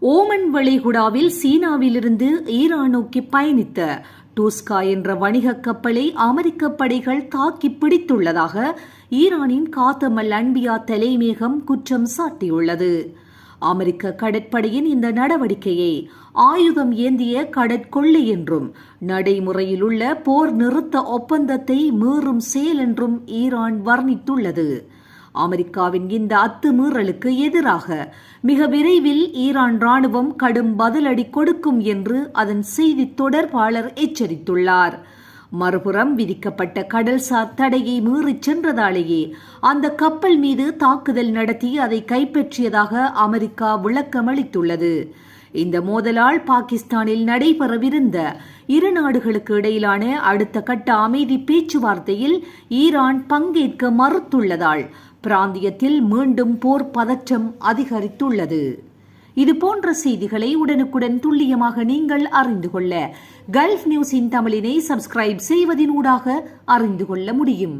Oman வளைகுடாவில் சீனாவிலிருந்து Iran நோக்கி பயணித்த டூஸ்கா என்ற வணிக கப்பலை அமெரிக்க படைகள் தாக்கி பிடித்துள்ளதாக ஈரானின் காத்தமல் அன்பியா தலைமையகம் குற்றம் சாட்டியுள்ளது. அமெரிக்க கடற்படையின் இந்த நடவடிக்கையை ஆயுதம் ஏந்திய கடற்கொள்ளை என்றும் நடைமுறையில் உள்ள போர் நிறுத்த ஒப்பந்தத்தை மீறும் செயல் என்றும் ஈரான் வர்ணித்துள்ளது. அமெரிக்காவின் இந்த அத்துமீறலுக்கு எதிராக மிக விரைவில் ஈரான் ராணுவம் கடும் பதிலடி கொடுக்கும் என்று அதன் செய்தி தொடர்பாளர் எச்சரித்துள்ளார். மறுபுறம் விதிக்கப்பட்ட கடல்சார் தடையை மீறிச் சென்றதாலேயே அந்த கப்பல் மீது தாக்குதல் நடத்தி அதை கைப்பற்றியதாக அமெரிக்கா விளக்கமளித்துள்ளது. இந்த மோதலால் பாகிஸ்தானில் நடைபெறவிருந்த இரு நாடுகளுக்கு இடையிலான அடுத்த கட்ட அமைதி பேச்சுவார்த்தையில் ஈரான் பங்கேற்க மறுத்துள்ளதால் பிராந்தியத்தில் மீண்டும் போர் பதற்றம் அதிகரித்துள்ளது. இதுபோன்ற செய்திகளை உடனுக்குடன் துல்லியமாக நீங்கள் அறிந்து கொள்ள கல்ஃப் நியூஸின் தமிழினை சப்ஸ்கிரைப் செய்வதினூடாக அறிந்து கொள்ள முடியும்.